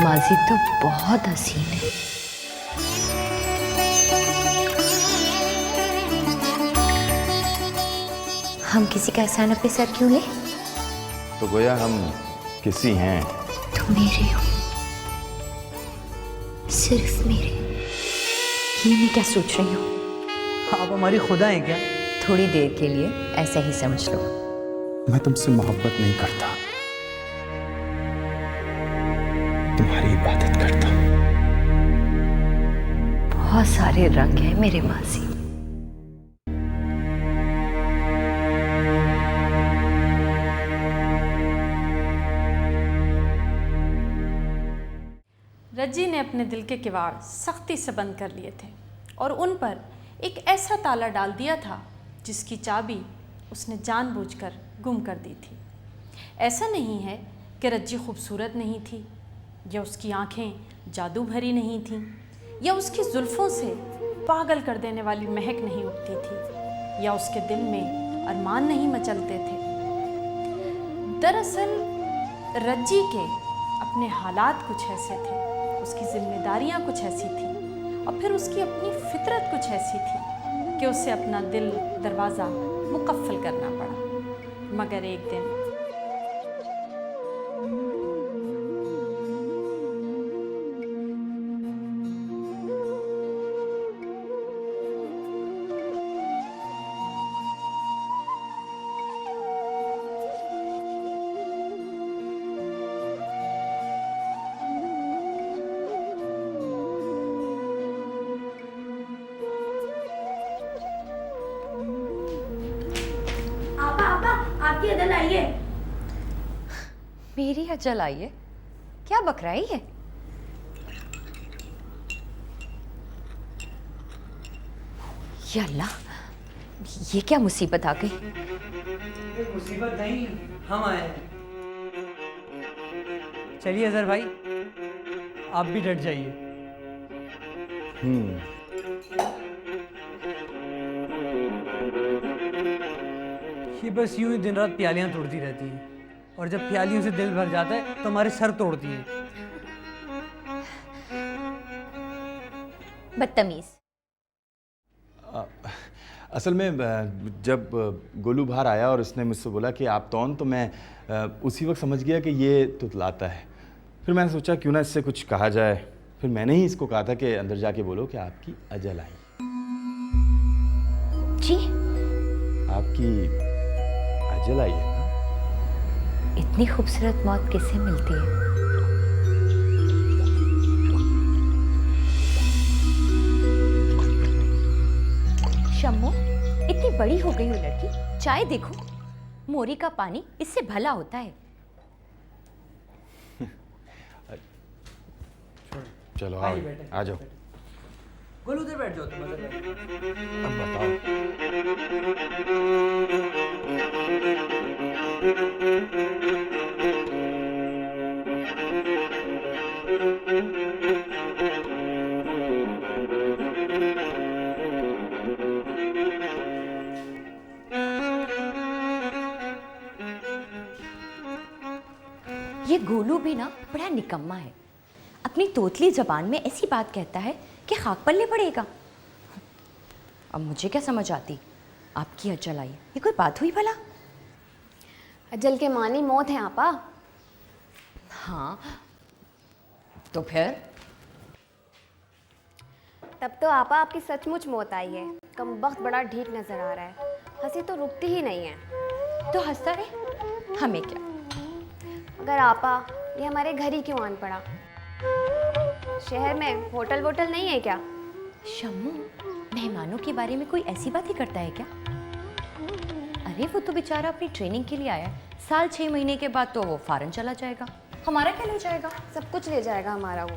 माजी तो बहुत हसीन है। हम किसी का एहसान अपने सर क्यों ले? तो गोया हम किसी हैं। तुम मेरे हो, सिर्फ मेरे। ये मैं क्या सोच रही हूँ? आप हमारी खुदा हैं क्या? थोड़ी देर के लिए ऐसा ही समझ लो। मैं तुमसे मोहब्बत नहीं करता, तुम्हारी इबादत करता हूँ। बहुत सारे रंग हैं मेरे मासी। रज्जी ने अपने दिल के किवाड़ सख्ती से बंद कर लिए थे और उन पर एक ऐसा ताला डाल दिया था जिसकी चाबी उसने जानबूझकर गुम कर दी थी। ऐसा नहीं है कि रज्जी खूबसूरत नहीं थी, या उसकी आंखें जादू भरी नहीं थीं, या उसकी जुल्फ़ों से पागल कर देने वाली महक नहीं उठती थी, या उसके दिल में अरमान नहीं मचलते थे। दरअसल रज्जी के अपने हालात कुछ ऐसे थे, उसकी जिम्मेदारियां कुछ ऐसी थीं, और फिर उसकी अपनी फितरत कुछ ऐसी थी कि उसे अपना दिल दरवाज़ा मुकफ़्फ़ल करना पड़ा। मगर एक दिन आपकी अदल आई है। मेरी अजल आई है? क्या बकराई है? या अल्लाह, ये क्या मुसीबत आ गई? मुसीबत नहीं, हम आए हैं। चलिए अजहर भाई, आप भी डट जाइए। ये बस यूं ही दिन रात प्यालियां तोड़ती रहती हैं, और जब प्यालियों से दिल भर जाता है तो हमारे सर तोड़ती हैं। बदतमीज। असल में जब गोलू बाहर आया और उसने मुझसे बोला कि आप कौन, तो मैं उसी वक्त समझ गया कि ये तुतलाता है। फिर मैंने सोचा क्यों ना इससे कुछ कहा जाए। फिर मैंने ही इसको कहा था कि अंदर जाके बोलो कि आपकी अजल आई। जी? आपकी अजल आई है ना? इतनी खूबसूरत मौत किसे मिलती है? शम्मो, इतनी बड़ी हो गई हो लड़की, चाय देखो, मोरी का पानी इससे भला होता है। चलो आओ, आ जाओ। गोलू उधर बैठ जाओ तुम, उधर बैठ। अब बताओ। ये गोलू भी ना बड़ा निकम्मा है। अपनी तोतली जबान में ऐसी बात कहता है कि खाक पल्ले पड़ेगा। अब मुझे क्या समझ आती, आपकी अजल आई, ये कोई बात हुई भला? अजल के मानी मौत है आपा। हाँ, तो फिर? तब तो आपा आपकी सचमुच मौत आई है। कम वक्त बड़ा ढीठ नजर आ रहा है, हंसी तो रुकती ही नहीं है। तो हंसता रहे, हमें क्या। मगर आपा, ये हमारे घर ही क्यों आन पड़ा? शहर में होटल वोटल नहीं है क्या? शम्मू, मेहमानों के बारे में कोई ऐसी बात ही करता है क्या? अरे वो तो बेचारा अपनी ट्रेनिंग के लिए आया है, साल 6 महीने के बाद तो वो फॉरेन चला जाएगा। हमारा क्या ले जाएगा? सब कुछ ले जाएगा हमारा वो।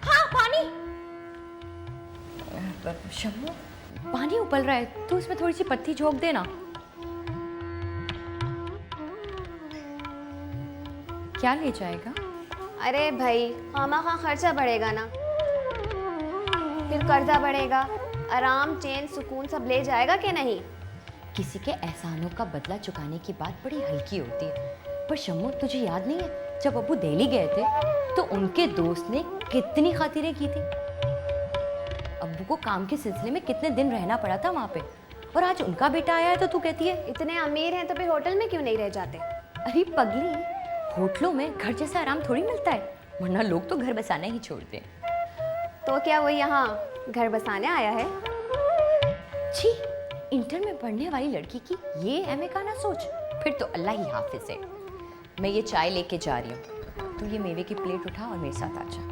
हाँ, पानी। शम्मू, पानी उबल रहा है तो उसमें थोड़ी सी पत्ती झोंक देना। क्या ले जाएगा? अरे भाई, खामा खर्चा बढ़ेगा ना, फिर कर्जा बढ़ेगा। आराम, चैन, सुकून सब ले जाएगा कि नहीं? किसी के एहसानों का बदला चुकाने की बात बड़ी हल्की होती है, पर शम्मू तुझे याद नहीं है जब अब्बू दिल्ली गए थे तो उनके दोस्त ने कितनी खातिरें की थी। अब्बू को काम के सिलसिले में कितने दिन रहना पड़ा था वहाँ पे, और आज उनका बेटा आया है तो तू कहती है। इतने अमीर हैं तो फिर होटल में क्यों नहीं रह जाते? अरे पगली, होटलों में घर जैसा आराम थोड़ी मिलता है, वरना लोग तो घर बसाना ही छोड़ते हैं। तो क्या वो यहाँ घर बसाने आया है? छी, इंटर में पढ़ने वाली लड़की की ये एमए का ना सोच, फिर तो अल्लाह ही हाफिज है। मैं ये चाय लेके जा रही हूँ, तू ये मेवे की प्लेट उठा और मेरे साथ आ जा।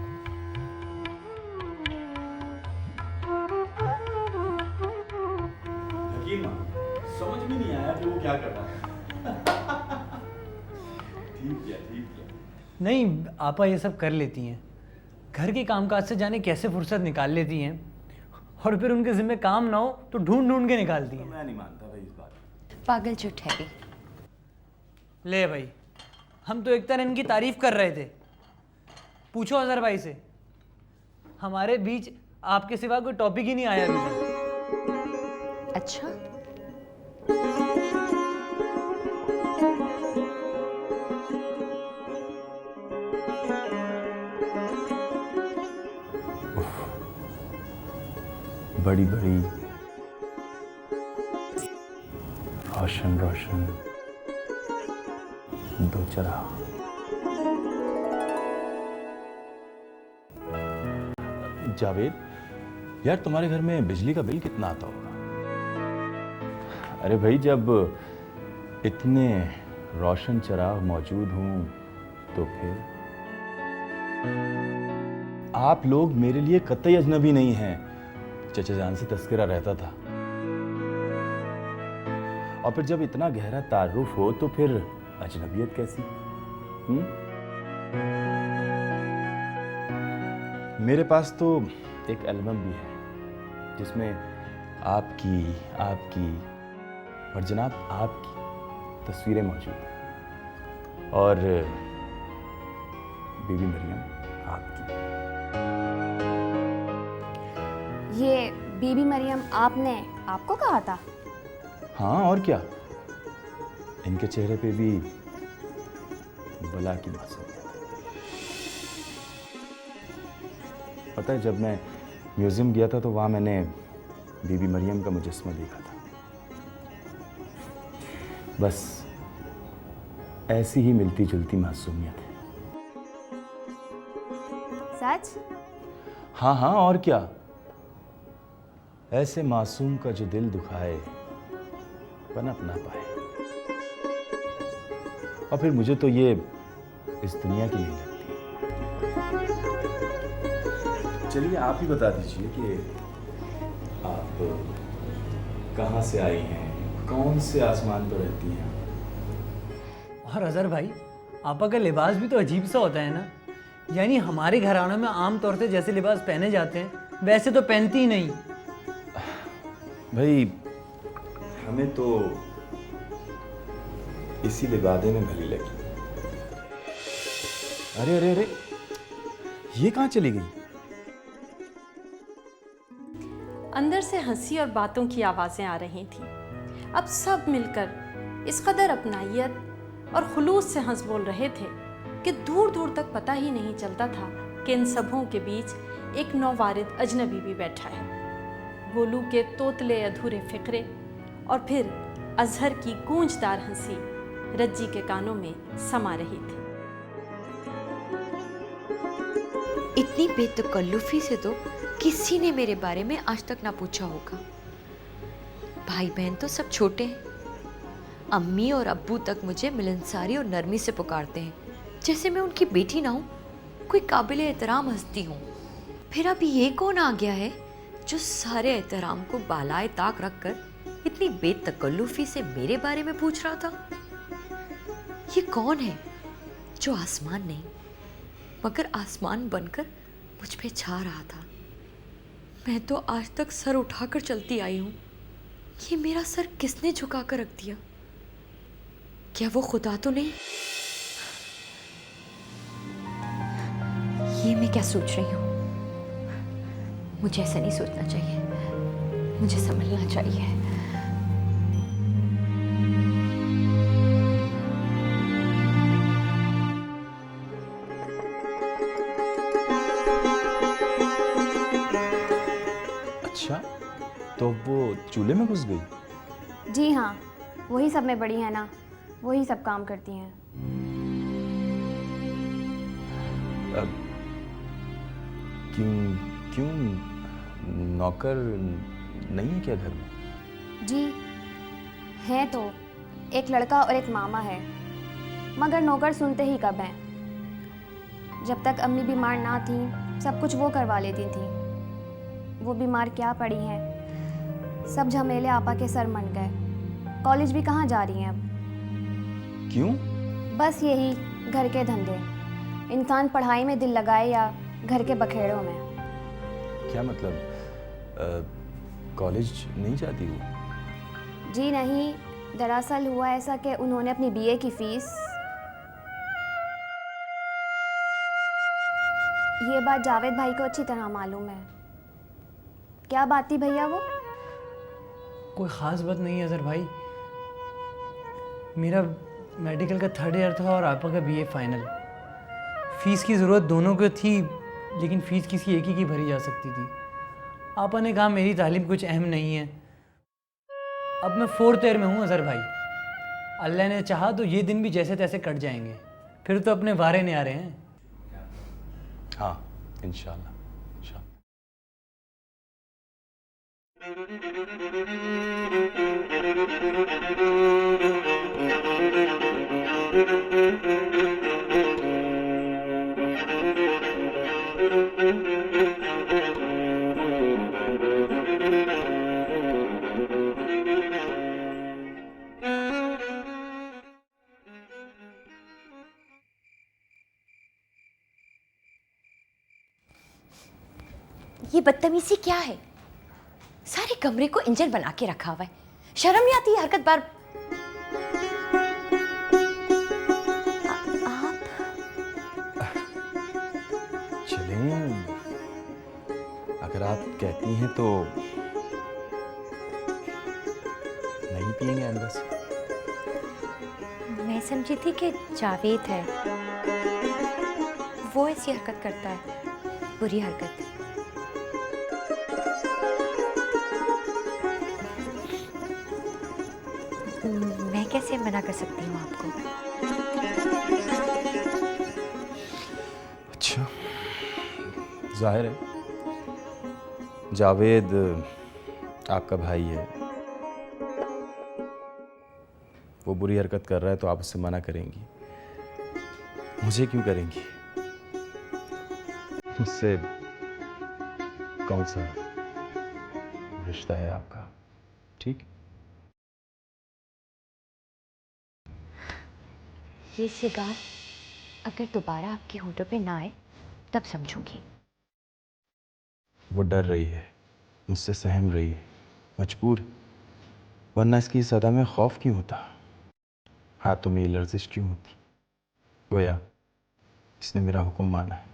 समझ में नहीं आया कि वो क्या कर रहा है। ठीक है। नहीं, आपा ये सब कर लेती हैं, घर के कामकाज से जाने कैसे फुर्सत निकाल लेती हैं, और फिर उनके जिम्मे काम ना हो तो ढूंढ ढूंढ के निकालती हैं। मैं नहीं मानता भाई इस बात। पागल जो ठहरी। ले भाई, हम तो एक तरह इनकी तारीफ कर रहे थे। पूछो अजहर भाई से, हमारे बीच आपके सिवा कोई टॉपिक ही नहीं आया अभी तक। अच्छा, बड़ी बड़ी रोशन रोशन दो चराग। जावेद यार, तुम्हारे घर में बिजली का बिल कितना आता होगा? अरे भाई, जब इतने रोशन चराग मौजूद हों तो फिर आप लोग मेरे लिए कतई अजनबी नहीं हैं। चचा जान से तस्करा रहता था, और फिर जब इतना गहरा तारुफ हो तो फिर अजनबियत कैसी? मेरे पास तो एक एल्बम भी है जिसमें आपकी और जनाब आपकी तस्वीरें मौजूद हैं, और बीबी मरियम आपकी। ये बीबी मरियम आपने आपको कहा था? हाँ, और क्या, इनके चेहरे पे भी बला की मासूमियत है। पता है, जब मैं म्यूजियम गया था तो वहाँ मैंने बीबी मरियम का मुजस्समा देखा था। बस ऐसी ही मिलती जुलती मासूमियत है। सच? हाँ, और क्या, ऐसे मासूम का जो दिल दुखाए पनप ना पाए। और फिर मुझे तो ये इस दुनिया की नहीं लगती। चलिए आप ही बता दीजिए कि आप कहाँ से आई हैं, कौन से आसमान पर रहती हैं? और अजहर भाई, आपा का लिबास भी तो अजीब सा होता है ना। यानी हमारे घरानों में आम तौर से जैसे लिबास पहने जाते हैं वैसे तो पहनती ही नहीं। भाई, हमें तो इसी लिबादे में भली लगी। अरे अरे अरे, ये कहाँ चली गई? अंदर से हंसी और बातों की आवाज़ें आ रही थीं। अब सब मिलकर इस कदर अपनाइयत और खुलूस से हंस बोल रहे थे कि दूर दूर तक पता ही नहीं चलता था कि इन सबों के बीच एक नौवारिद अजनबी भी बैठा है। गोलू के तोतले अधूरे फिक्रे और फिर अजहर की गूंजदार हंसी रज्जी के कानों में समा रही थी। इतनी बेतकल्लुफी से तो किसी ने मेरे बारे में आज तक ना पूछा होगा। भाई बहन तो सब छोटे हैं, अम्मी और अब्बू तक मुझे मिलनसारी और नरमी से पुकारते हैं, जैसे मैं उनकी बेटी ना हूँ, कोई काबिल एहतराम हस्ती हूँ। फिर अब ये कौन आ गया है जो सारे एहतराम को बालाए ताक रखकर इतनी बेतकल्लुफी से मेरे बारे में पूछ रहा था? ये कौन है जो आसमान नहीं मगर आसमान बनकर मुझ पे छा रहा था? मैं तो आज तक सर उठाकर चलती आई हूँ, ये मेरा सर किसने झुका कर रख दिया? क्या वो खुदा तो नहीं? ये मैं क्या सोच रही हूँ? मुझे ऐसा नहीं सोचना चाहिए, मुझे समझना चाहिए। तो वो चूल्हे में घुस गई? जी हाँ, वही सब में बड़ी है ना, वही सब काम करती हैं। अब क्यों क्यों नौकर नहीं है क्या घर में? जी हैं तो, एक लड़का और एक मामा है, मगर नौकर सुनते ही कब हैं। जब तक अम्मी बीमार ना थी सब कुछ वो करवा लेती थी। वो बीमार क्या पड़ी हैं, सब झमेले आपा के सर मन गए। कॉलेज भी कहाँ जा रही हैं अब। क्यों? बस यही घर के धंधे। इंसान पढ़ाई में दिल लगाए या घर के बखेड़ों में। क्या मतलब कॉलेज नहीं जाती वो? जी नहीं, दरअसल हुआ ऐसा कि उन्होंने अपनी बीए की फीस। ये बात जावेद भाई को अच्छी तरह मालूम है। क्या बात थी भैया वो? कोई ख़ास बात नहीं है अजहर भाई। मेरा मेडिकल का 3rd ईयर था और आपा का बीए फाइनल। फ़ीस की ज़रूरत दोनों को थी, लेकिन फ़ीस किसी एक ही की भरी जा सकती थी। आपा ने कहा मेरी तालीम कुछ अहम नहीं है। अब मैं 4th ईयर में हूँ अजहर भाई। अल्लाह ने चाहा तो ये दिन भी जैसे तैसे कट जाएंगे, फिर तो अपने वारे नहीं आ रहे हैं। हाँ, इंशाल्लाह इंशाल्लाह। ये बदतमीजी क्या है? सारे कमरे को इंजन बना के रखा हुआ है। शर्म नहीं आती ये हरकत बार? आप चलें, अगर आप कहती हैं तो नहीं पिएंगे अंदर से। मैं समझी थी कि जावेद है, वो ऐसी हरकत करता है, बुरी हरकत। मैं कैसे मना कर सकती हूँ आपको? अच्छा, जाहिर है जावेद आपका भाई है, वो बुरी हरकत कर रहा है तो आप उससे मना करेंगी। मुझे क्यों करेंगी? मुझसे कौन सा रिश्ता है आपका? ठीक, ये सिगार अगर दोबारा आपके होठों पे ना आए तब समझूंगी। वो डर रही है, मुझसे सहम रही है, मजबूर, वरना इसकी सदा में खौफ क्यों होता, हाथों में लर्जिश क्यों होती? गोया इसने मेरा हुक्म माना है,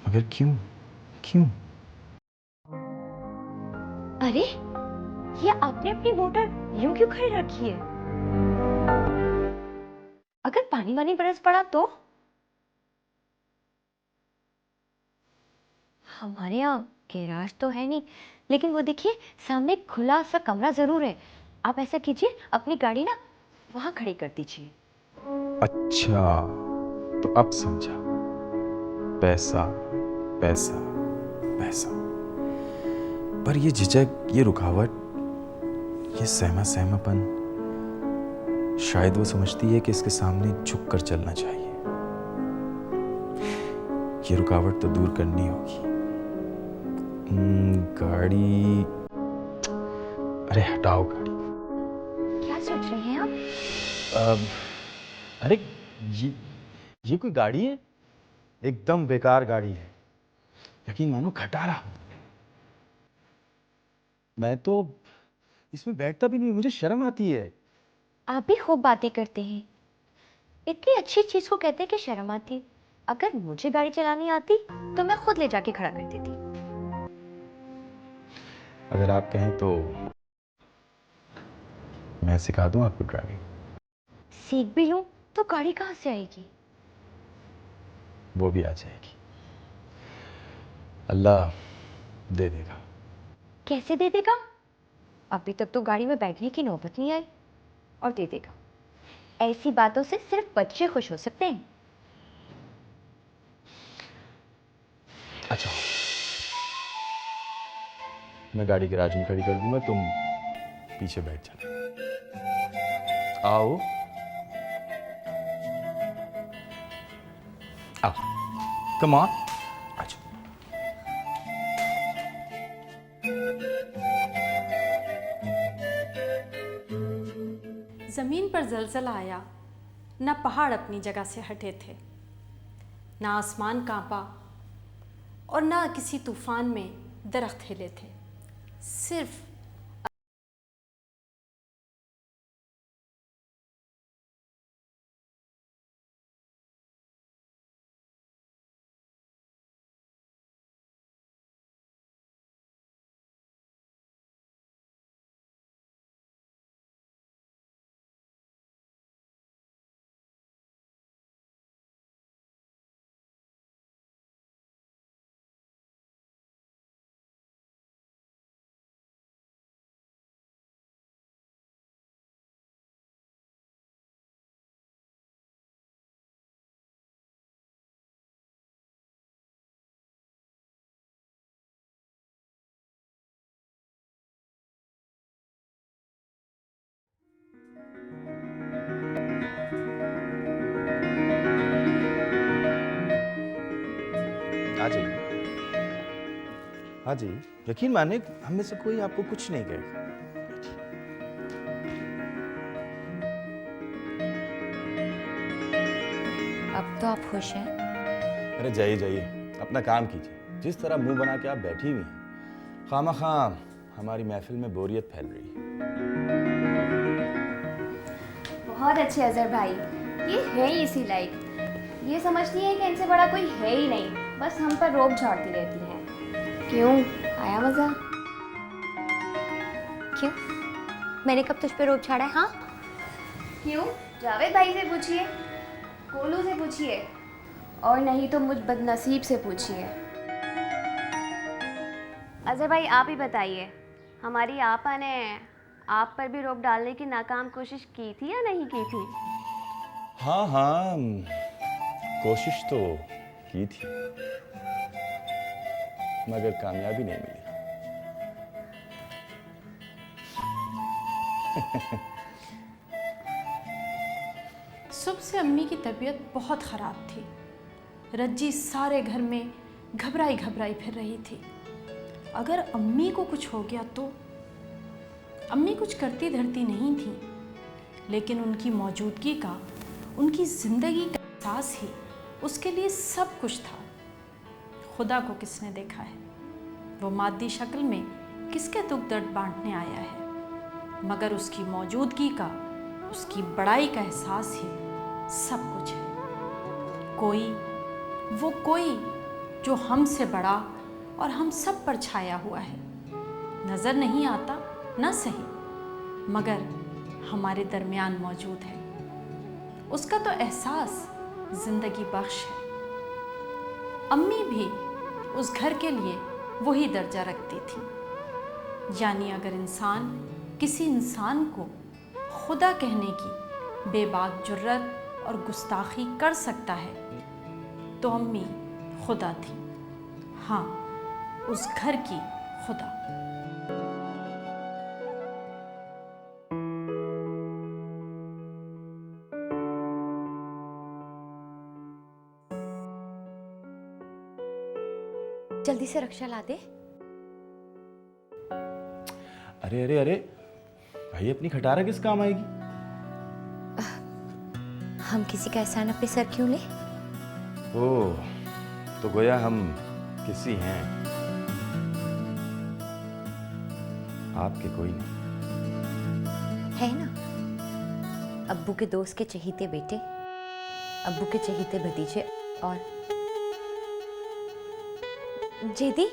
मगर क्यों क्यों? अरे, ये आपने अपनी मोटर यूं क्यों खड़ी रखी है? अगर पानी वानी बरस पड़ा तो? हमारे यहाँ गैराज तो है नहीं, लेकिन वो देखिए सामने एक खुला सा कमरा जरूर है। आप ऐसा कीजिए, अपनी गाड़ी ना वहां खड़ी कर दीजिए। अच्छा, तो अब समझा। पैसा पैसा पैसा, पर ये झिझक, ये रुकावट, ये सहमा सहमापन, शायद वो समझती है कि इसके सामने झुक कर चलना चाहिए। ये रुकावट तो दूर करनी होगी। गाड़ी, अरे हटाओ गाड़ी। क्या सोच रहे हैं आप? अरे ये कोई गाड़ी है? एकदम बेकार गाड़ी है, यकीन मानो खटारा। मैं तो इसमें बैठता भी नहीं, मुझे शर्म आती है। आप भी खूब बातें करते हैं। इतनी अच्छी चीज को कहते हैं कि शर्म आती। अगर मुझे गाड़ी चलानी आती तो मैं खुद ले जाके खड़ा कर देती। अगर आप कहें तो मैं सिखा दूं आपको ड्राइविंग। सीख भी लूं तो गाड़ी कहाँ से आएगी? वो भी आ जाएगी, अल्लाह दे देगा। कैसे दे देगा? अभी तक तो गाड़ी में बैठने की नौबत नहीं आई और दे देगा। ऐसी बातों से सिर्फ बच्चे खुश हो सकते हैं। अच्छा, मैं गाड़ी गैराज में खड़ी कर दूंगा, तुम पीछे बैठ जाना। आओ आओ, कम ऑन, अच्छा। ज़मीन पर ज़लज़ला आया, न पहाड़ अपनी जगह से हटे थे, न आसमान कांपा और न किसी तूफान में दरख्त हिले थे। सिर्फ आ जाइए, हाँ जी, यकीन माने हम में से कोई आपको कुछ नहीं कहेगा। अब तो आप खुश हैं? अरे जाइए जाइए, अपना काम कीजिए। जिस तरह मुंह बना के आप बैठी हुई हैं, खामख़ाम हमारी महफिल में बोरियत फैल रही है। बहुत अच्छे अजहर भाई, ये है ही इसी लायक। ये समझती है कि इनसे बड़ा कोई है ही नहीं, बस हम पर रोब झाड़ती रहती हैं। क्यों, आया मज़ा? क्यों? मैंने कब तुझ पे रोब झाड़ा है? हाँ, क्यों? जावेद भाई से पूछिए, कोलू से पूछिए, और नहीं तो मुझ बदनसीब से पूछिए। अजहर भाई आप ही बताइए, हमारी आपा ने आप पर भी रोब डालने की नाकाम कोशिश की थी या नहीं की थी? हाँ हाँ, कोशिश तो की थी, मगर कामयाबी नहीं मिली। सुबह से अम्मी की तबीयत बहुत ख़राब थी। रज्जी सारे घर में घबराई घबराई फिर रही थी। अगर अम्मी को कुछ हो गया तो? अम्मी कुछ करती धरती नहीं थी, लेकिन उनकी मौजूदगी का, उनकी ज़िंदगी का एहसास ही उसके लिए सब कुछ था। खुदा को किसने देखा है? वो मादी शक्ल में किसके दुख दर्द बांटने आया है? मगर उसकी मौजूदगी का, उसकी बड़ाई का एहसास ही सब कुछ है। वो कोई जो हमसे बड़ा और हम सब पर छाया हुआ है, नज़र नहीं आता ना सही, मगर हमारे दरमियान मौजूद है। उसका तो एहसास ज़िंदगी बख्श है। अम्मी भी उस घर के लिए वही दर्जा रखती थी। यानी अगर इंसान किसी इंसान को खुदा कहने की बेबाक जुर्रत और गुस्ताखी कर सकता है, तो अम्मी खुदा थी। हाँ, उस घर की खुदा। जल्दी से रक्षा ला दे। अरे अरे अरे भाई, अपनी खटारा किस काम आएगी? हम किसी का एहसान अपने सर क्यों ले? ओह, तो गोया हम किसी हैं, आपके कोई नहीं है ना? अब्बू के दोस्त के चहीते बेटे, अब्बू के चहीते भतीजे और जेदी,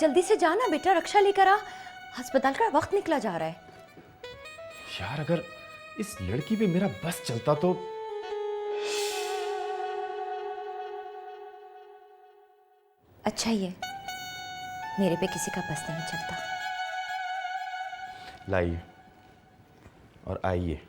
जल्दी से जाना बेटा, रक्षा लेकर आ। अस्पताल का वक्त निकला जा रहा है। यार, अगर इस लड़की पे मेरा बस चलता तो। अच्छा, ये मेरे पे किसी का बस नहीं चलता। लाइए और आइए।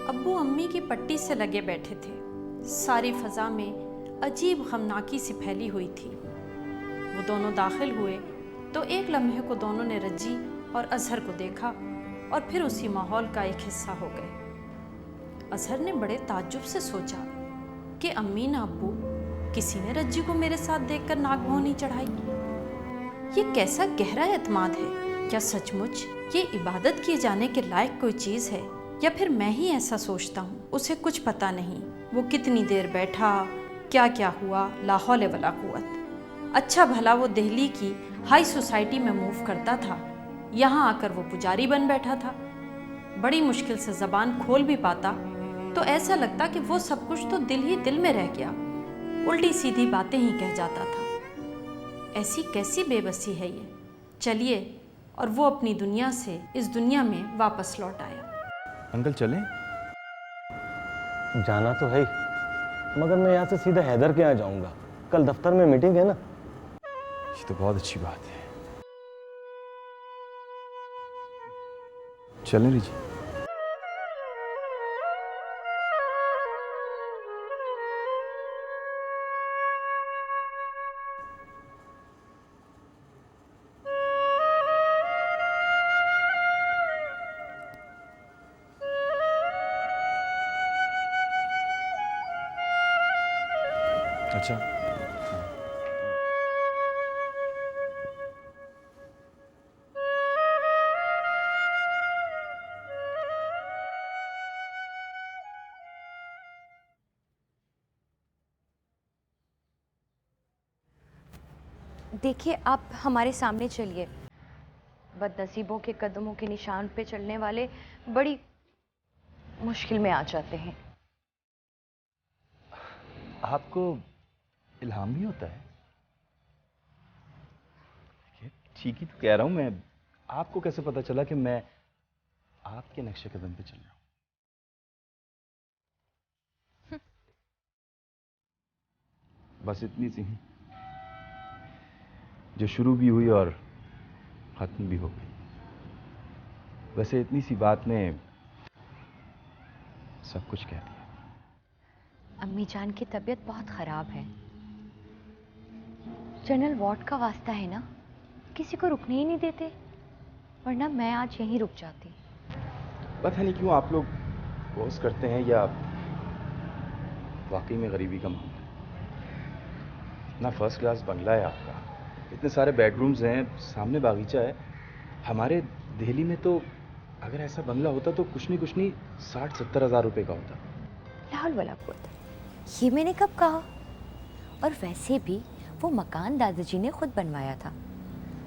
अब्बू अम्मी की पट्टी से लगे बैठे थे। सारी फजा में अजीब गमनाकी सी फैली हुई थी। वो दोनों दाखिल हुए तो एक लम्हे को दोनों ने रज्जी और अजहर को देखा और फिर उसी माहौल का एक हिस्सा हो गए। अजहर ने बड़े ताज्जुब से सोचा कि अम्मी ना अब्बू, किसी ने रज्जी को मेरे साथ देखकर नाक भौनी चढ़ाई। ये कैसा गहरा एतमाद है? क्या सचमुच ये इबादत किए जाने के लायक कोई चीज़ है, या फिर मैं ही ऐसा सोचता हूँ? उसे कुछ पता नहीं वो कितनी देर बैठा, क्या क्या हुआ, ला हौले वला कुव्वत। अच्छा भला वो दिल्ली की हाई सोसाइटी में मूव करता था, यहाँ आकर वो पुजारी बन बैठा था। बड़ी मुश्किल से ज़बान खोल भी पाता तो ऐसा लगता कि वो सब कुछ तो दिल ही दिल में रह गया, उल्टी सीधी बातें ही कह जाता था। ऐसी कैसी बेबसी है ये? चलिए, और वो अपनी दुनिया से इस दुनिया में वापस लौट आया। अंकल चलें? जाना तो है ही, मगर मैं यहाँ से सीधा हैदर के यहाँ जाऊँगा। कल दफ्तर में मीटिंग है ना। ये तो बहुत अच्छी बात है। चलें रिजी। अच्छा, देखिए, आप हमारे सामने चलिए। बदनसीबों के कदमों के निशान पे चलने वाले बड़ी मुश्किल में आ जाते हैं। आपको इल्हाम भी होता है? देखिए, ठीक ही तो कह रहा हूं मैं। आपको कैसे पता चला कि मैं आपके नक्शे कदम पे चल रहा हूं? बस इतनी सी हैं, जो शुरू भी हुई और खत्म भी हो गई। वैसे इतनी सी बात ने सब कुछ कह दिया। अम्मी जान की तबीयत बहुत ख़राब है। जनरल वार्ड का वास्ता है ना, किसी को रुकने ही नहीं देते, वरना मैं आज यहीं रुक जाती। पता नहीं क्यों आप लोग बोस करते हैं, या वाकई में गरीबी का मामला है। इतना फर्स्ट क्लास बंगला है आपका, इतने सारे बेडरूम्स हैं, सामने बागीचा है। हमारे दिल्ली में तो अगर ऐसा बंगला होता तो कुछ नहीं 60-70 हज़ार रुपये का होता। लाहौल वाला कुत, ये मैंने कब कहा? और वैसे भी वो मकान दादाजी ने खुद बनवाया था।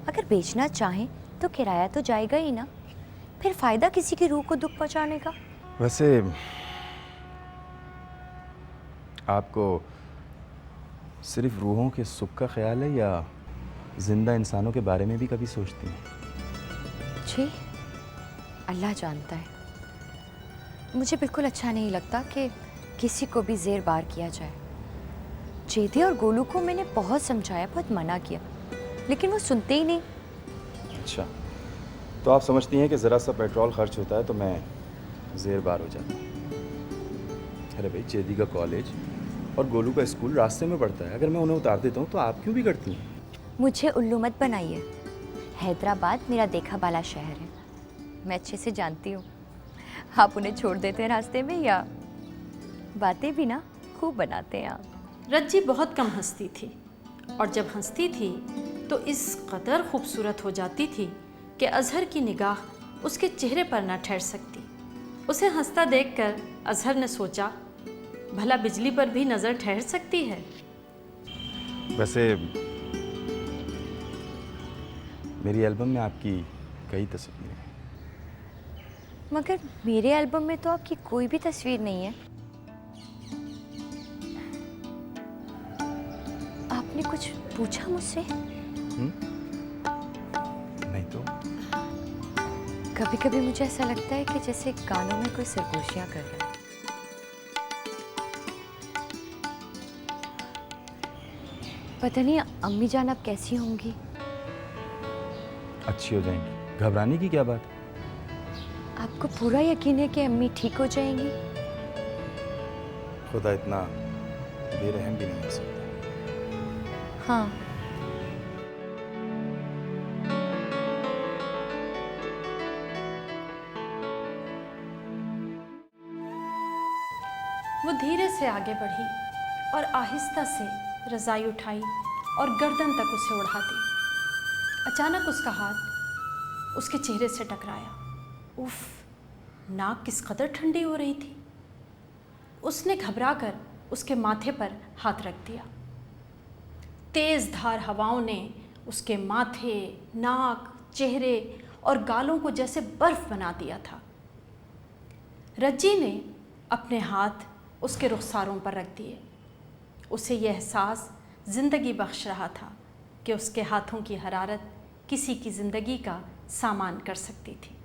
अगर बेचना चाहें तो किराया तो जाएगा ही ना, फिर फायदा किसी की रूह को दुख पहुंचाने का। वैसे आपको सिर्फ रूहों के सुख का ख्याल है, या जिंदा इंसानों के बारे में भी कभी सोचती हैं? जी, अल्लाह जानता है। मुझे बिल्कुल अच्छा नहीं लगता कि किसी को भी ज़ेर बार किया जाए। जेदी और गोलू को मैंने बहुत समझाया, बहुत मना किया, लेकिन वो सुनते ही नहीं। अच्छा, तो आप समझती हैं कि ज़रा सा पेट्रोल खर्च होता है तो मैं ज़ेर बार हो जाता हूँ। अरे भाई, जेदी का कॉलेज और गोलू का स्कूल रास्ते में पड़ता है। अगर मैं उन्हें उतार देता हूँ तो आप क्यों भी करती हैं? मुझे उल्लू मत बनाइए। हैदराबाद मेरा देखा वाला शहर है, मैं अच्छे से जानती हूँ। आप उन्हें छोड़ देते हैं रास्ते में, या बातें भी ना खूब बनाते हैं आप। रज्जी बहुत कम हंसती थी, और जब हंसती थी तो इस कदर खूबसूरत हो जाती थी कि अजहर की निगाह उसके चेहरे पर न ठहर सकती। उसे हंसता देखकर अजहर ने सोचा, भला बिजली पर भी नज़र ठहर सकती है। वैसे मेरी एल्बम में आपकी कई तस्वीरें हैं। मगर मेरे एल्बम में तो आपकी कोई भी तस्वीर नहीं है। आपने कुछ पूछा मुझसे? नहीं तो। कभी कभी मुझे ऐसा लगता है कि जैसे कानों में कोई सरगोशियां कर रहा है। पता नहीं अम्मी जान अब कैसी होंगी। अच्छी हो जाएंगी, घबराने की क्या बात। आपको पूरा यकीन है कि अम्मी ठीक हो जाएंगी? खुदा इतना बेरहम भी नहीं हो सकता। हाँ। वो धीरे से आगे बढ़ी और आहिस्ता से रज़ाई उठाई और गर्दन तक उसे उड़ा दी। अचानक उसका हाथ उसके चेहरे से टकराया। उफ, नाक किस कदर ठंडी हो रही थी। उसने घबराकर उसके माथे पर हाथ रख दिया। तेज़ धार हवाओं ने उसके माथे, नाक, चेहरे और गालों को जैसे बर्फ बना दिया था। रज्जी ने अपने हाथ उसके रुखसारों पर रख दिए। उसे यह एहसास ज़िंदगी बख्श रहा था कि उसके हाथों की हरारत किसी की ज़िंदगी का सामान कर सकती थी।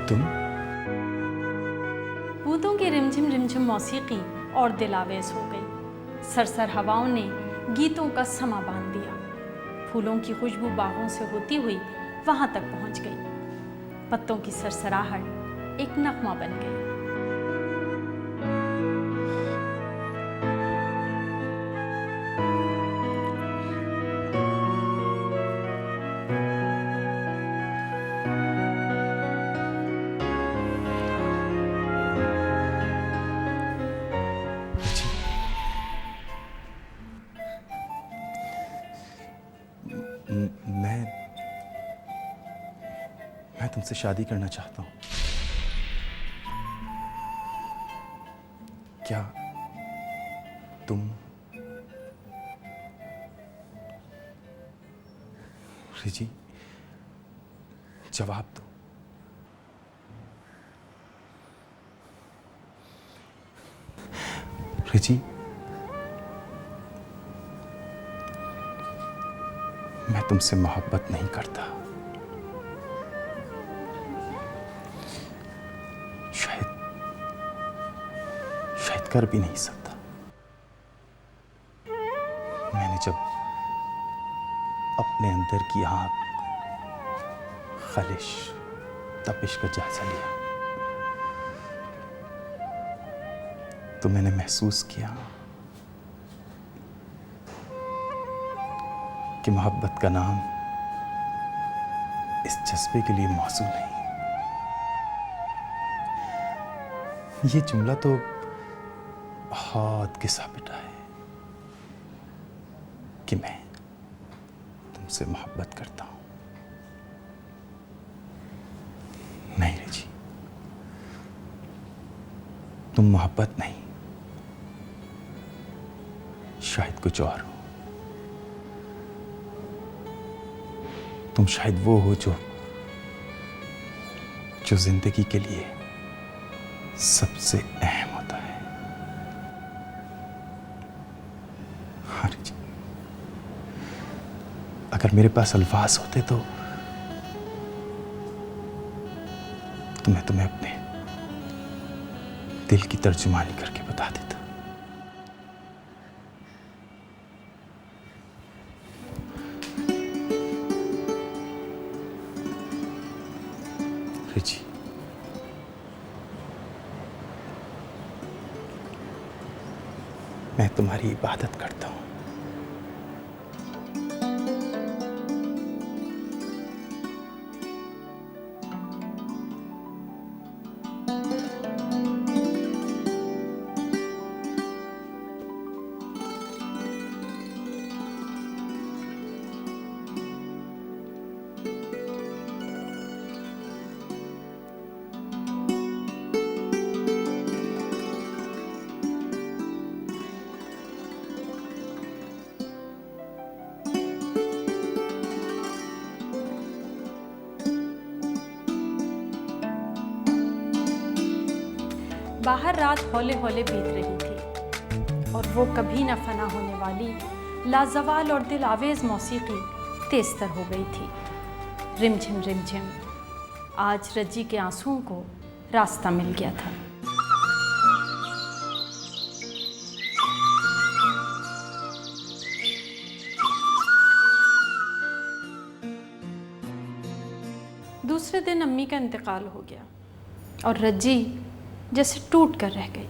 तुम? बूंदों की रिमझिम रिमझिम मौसीकी और दिलावेज हो गई। सरसर हवाओं ने गीतों का समा बांध दिया। फूलों की खुशबू बागों से होती हुई वहां तक पहुंच गई। पत्तों की सरसराहट एक नगमा बन गई। मैं तुमसे शादी करना चाहता हूँ। क्या तुम रिजी जवाब दो। रिजी, मैं तुमसे मोहब्बत नहीं करता। शायद कर भी नहीं सकता। मैंने जब अपने अंदर की आग, खलिश, तपिश का जायजा लिया तो मैंने महसूस किया कि मोहब्बत का नाम इस जज्बे के लिए मौजूद नहीं। ये जुमला तो बहुत घिसा पिटा है कि मैं तुमसे मोहब्बत करता हूं। नहीं रिजी, तुम मोहब्बत नहीं, शायद कुछ और हो। तुम शायद वो हो जो जिंदगी के लिए सबसे अहम होता है। हाँ रिजी, अगर मेरे पास अल्फाज होते तो मैं तुम्हें अपने दिल की तर्जुमानी करके बता देता। रिजी, मैं तुम्हारी इबादत करता हूं। बाहर रात हौले हौले बीत रही थी और वो कभी न फना होने वाली लाजवाल और दिल आवेज मौसीकी तेज़तर हो गई थी। रिमझिम रिमझिम आज रज्जी के आंसुओं को रास्ता मिल गया था। दूसरे दिन अम्मी का इंतकाल हो गया और रज्जी जैसे टूट कर रह गई।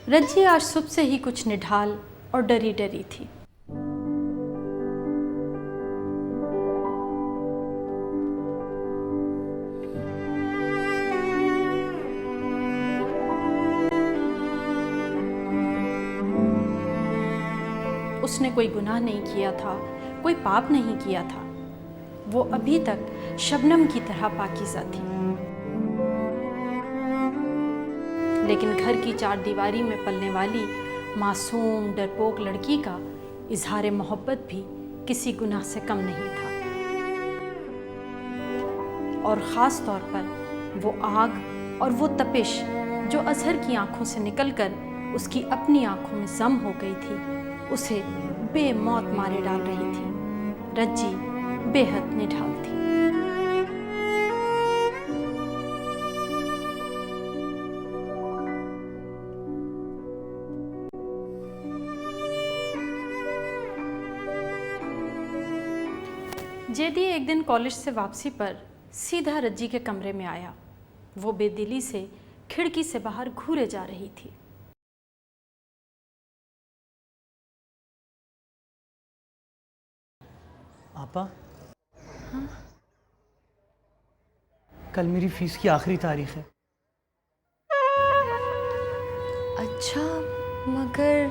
रज्जी आज सुबह से ही कुछ निढाल और डरी डरी थी। उसने कोई गुनाह नहीं किया था, कोई पाप नहीं किया था। वो अभी तक शबनम की तरह पाकीज़ा थी। लेकिन घर की चार दीवारी में पलने वाली मासूम डरपोक लड़की का इजहार मोहब्बत भी किसी गुनाह से कम नहीं था। और ख़ास तौर पर वो आग और वो तपिश जो अजहर की आंखों से निकलकर उसकी अपनी आंखों में जम हो गई थी, उसे बेमौत मारे डाल रही थी। रज्जी बेहद निढाल थी। जेदी एक दिन कॉलेज से वापसी पर सीधा रज्जी के कमरे में आया। वो बेदिली से खिड़की से बाहर घूरे जा रही थी। आपा, हाँ? कल मेरी फीस की आखिरी तारीख है। अच्छा, मगर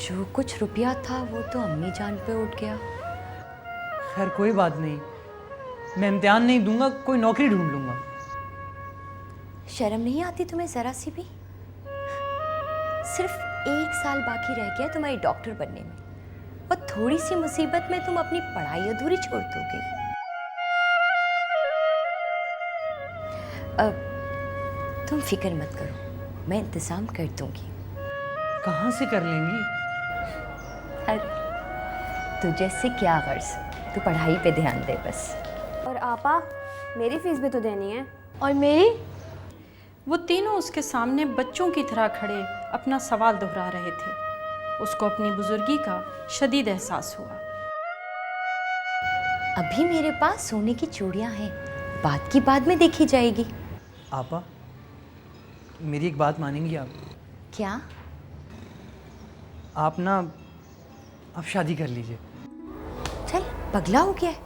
जो कुछ रुपया था वो तो अम्मी जान पे उठ गया। खैर कोई बात नहीं, मैं इम्तिहान नहीं दूंगा, कोई नौकरी ढूंढ लूंगा। शर्म नहीं आती तुम्हें ज़रा सी भी? सिर्फ 1 साल बाकी रह गया तुम्हारी डॉक्टर बनने में, और थोड़ी सी मुसीबत में तुम अपनी पढ़ाई अधूरी छोड़ दोगे। अब तुम फिक्र मत करो, मैं इंतज़ाम कर दूंगी। कहाँ से कर लेंगी? अरे तुझे से क्या गर्ज, तू पढ़ाई पे ध्यान दे बस। और आपा, मेरी फीस भी तो देनी है। और मेरी? वो तीनों उसके सामने बच्चों की तरह खड़े अपना सवाल दोहरा रहे थे। उसको अपनी बुजुर्गी का शदीद एहसास हुआ। अभी मेरे पास सोने की चूड़ियां हैं, बात की बाद में देखी जाएगी। आपा, मेरी एक बात मानेंगी आप? क्या? आप शादी कर लीजिए। चल, पगला हो गया है?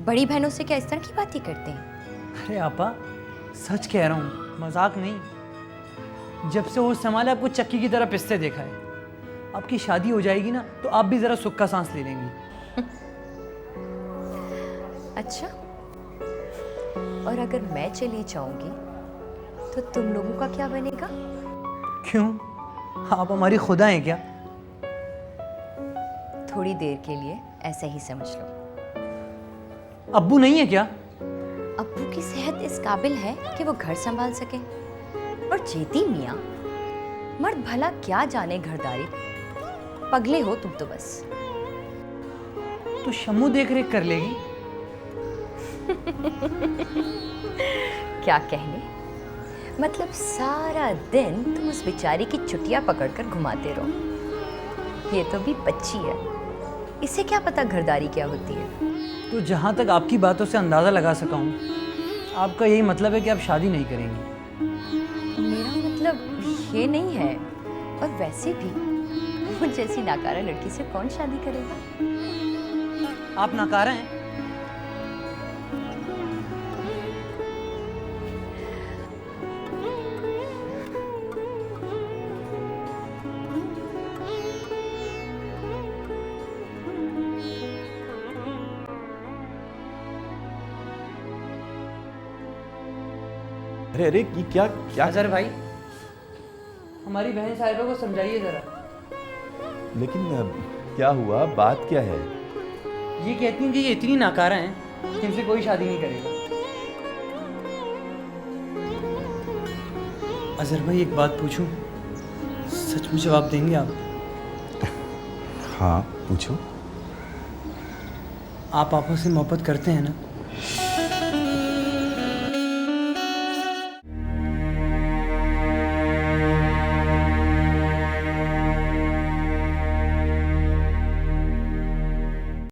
बड़ी बहनों से क्या इस तरह की बातें करते हैं? अरे आपा, सच कह रहा हूँ, मजाक नहीं। जब से वो संभाले आपको चक्की की तरह पिसते देखा है। आपकी शादी हो जाएगी ना, तो आप भी ज़रा सुख का सांस ले लेंगी। अच्छा, और अगर मैं चली जाऊंगी तो तुम लोगों का क्या बनेगा? क्यों, आप हमारी खुदा हैं क्या? थोड़ी देर के लिए ऐसे ही समझ लो। अब्बू नहीं है क्या? अब्बू की सेहत इस काबिल है कि वो घर संभाल सके, और जेती मियाँ, मर्द भला क्या जाने घरदारी, पगले हो तुम तो बस। तो शम्मू देख रेख कर लेगी। क्या कहने, मतलब सारा दिन तुम उस बेचारी की चुटिया पकड़कर घुमाते रहो। ये तो भी बच्ची है, इसे क्या पता घरदारी क्या होती है। तो जहाँ तक आपकी बातों से अंदाज़ा लगा सका हूँ, आपका यही मतलब है कि आप शादी नहीं करेंगी। मेरा मतलब ये नहीं है, और वैसे भी मुझ जैसी नाकारा लड़की से कौन शादी करेगा? आप नाकारा हैं। अरे अरे, ये क्या क्या? अजहर भाई, हमारी बहन साहिबा को समझाइए जरा। लेकिन क्या हुआ, बात क्या है? ये कहती हैं कि ये इतनी नाकारा हैं कि इनसे कोई शादी नहीं करेगा। अजहर भाई, एक बात पूछूं, सच में जवाब देंगे आप? हाँ पूछो। आप आपस से मोहब्बत करते हैं ना?